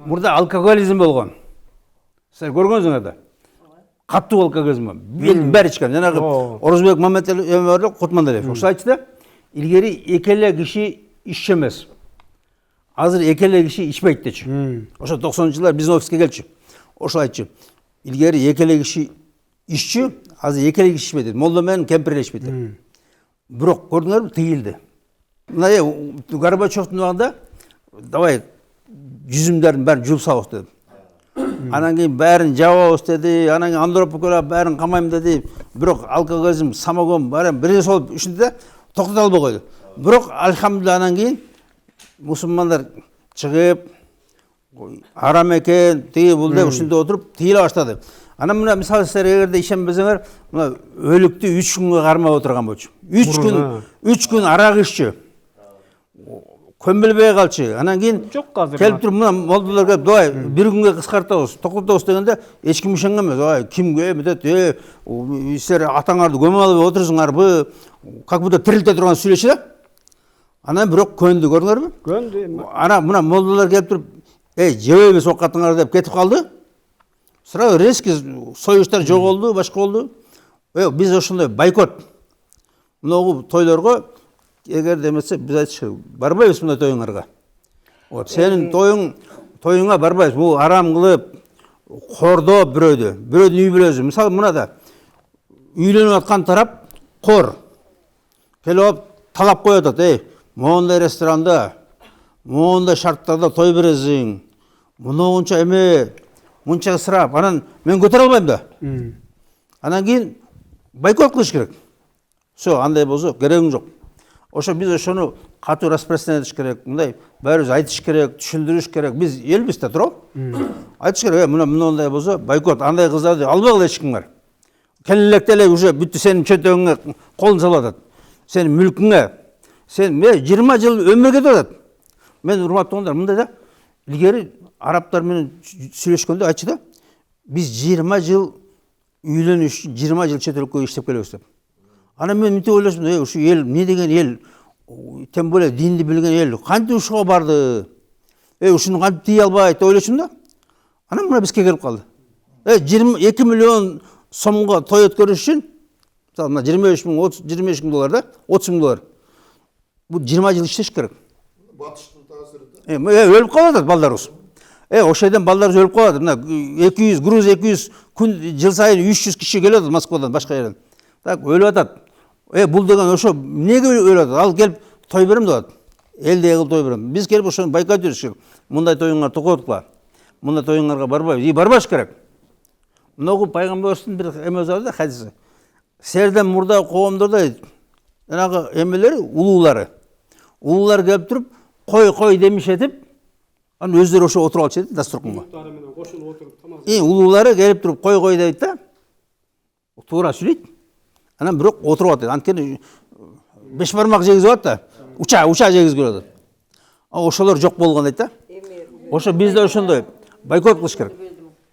Мурда алкоголизм болгон. Силер көргөнсүңөр да. Каттуу алкоголизм. Элдин баары ичкен. Жанагы Орозбек Мамедов Кутманбаев ошо айтты да, илгери экеле киши иччү эмес. Азыр экеле киши ичпейт дечи. Ошо 90-жылдар биздин офиске келчү. Ошо айтчу. Илгери экеле киши иччү, азыр экеле киши ичпейт. Молда менен кемпир ичпейт. Бирок көрдүңөрбү, тыйылды. Мына Горбачевдун убагында давай жүзүмдөрдүн баарын жууп салабыз деди. Анан кийин баарын жабабыз деди, анан кийин андропокола баарын камайм деди. Бирок алкоголизм, самогон баарын бир нерсе болуп ушунда да токтото албай койду. Бирок алхамдулилла анан кийин мусулмандар чыгып арам экен, тиги бул деп ушунда отуруп тыйыла баштады. Анан мына мисалы силер эгерде ишенбесеңер, мына өлүктү 3 күнгө кармап отурган болчу. 3 күн арак иччү. Көмбөлбөй калчу. Анан кийин келип туруп мына молдолор келип, "Давай, бир күнгө кыскартабыз, токтотобуз" дегенде эч ким ишенген эмес. "Ай, кимге мындай, силер атаңарды көмө албай отурсуңарбы?" Как будто тирилте турган сүйлөчү да. Анан бирок көндү, көрдүңөрбү? Көндү. Анан мына молдолор келип туруп, "Жебейбиз окатыңарды" деп кетип калды. Сразу резкий союздар жоголду, башка болду. Биз ошондой бойкот. Могу тойлорго эгер демесе биз айтышыбыз, барбайбыз мындай тоюңарга. Сенин тоюңа барбайбыз. Бул арам кылып, кордоп бирөөдүн үй бүлөсү. Мисалы мына да үйлөнүп аткан тарап кор. Келип талап коюп атат, "Моундай ресторанда, моундай шарттарда той бересиң. Мунча эме, мунча ысырап." Анан мен көтөрө албайм да. Анан кийин бойкот кылыш керек. Всё, андай болсо керегиң жок. Ошо биз ошону катуу распространять этиш керек. Мындай баарыбыз айтыш керек, түшүндүрүш керек. Биз элбиз да, туурабы? Айтыш керек, мындай болсо бойкот, андай кыздарды албагыла эч кимге. Келелектеле уже бүттү, сенин чөнтөгүңө колун салып атат. Сенин мүлкүңө. Сен 20 жыл өмүр кетип атат. Мен урматтуугандар, мындай да, илгери арабтар менен сүйлөшкөндө айтчу да, биз 20 жыл үйлөнүш үчүн 20 жыл чет өлкөгө иштеп келебиз деп. Анан мен мынтип ойлошум, ушу эл эмне деген эл, тем более динди билген эл, кантип ушуга барды? Ушуну кантип тие албайт деп ойлошум да. Анан мына бизге келип калды. 2 миллион сомго той өткөрүш үчүн, мына 25 миң доллар да, 30 миң доллар. Бул 20 жыл иштеш керек. Батыштын таасиринде. Өлүп калып атат балдарыбыз. Ошол жерден балдарыбыз өлүп калып атат. Мына 200, груз 200 күн жыл сайын 300 киши келип атат Москвадан, башка жерден. Так өлүп атат. Бул деген ошо эмнеге өлүп атат? Ал келип той берем деп атат. Элдей кылып той берем. Биз келип ошону байкот жүрүш керек. Мындай тоюңар токоткула. Мындай тоюңарга барбайбыз. Барбаш керек. Мынагу пайгамбарыбыздын бир эме бар да, хадиси. Силерден мурда коомдордо жанагы эмелери, улуулар келип туруп, кой демишетип, анан өздөрү ошо отуруп алчу эди дасторконго. Улуулары келип туруп кой дейт да. Туура сүйлөйт. Анан бирок отуруп атат. Анткени 5 бармак жегизип атат да. Уча жегизип атат. Ошолор жок болгон дейт да. Ошо бизде ошондой бойкот кылыш керек.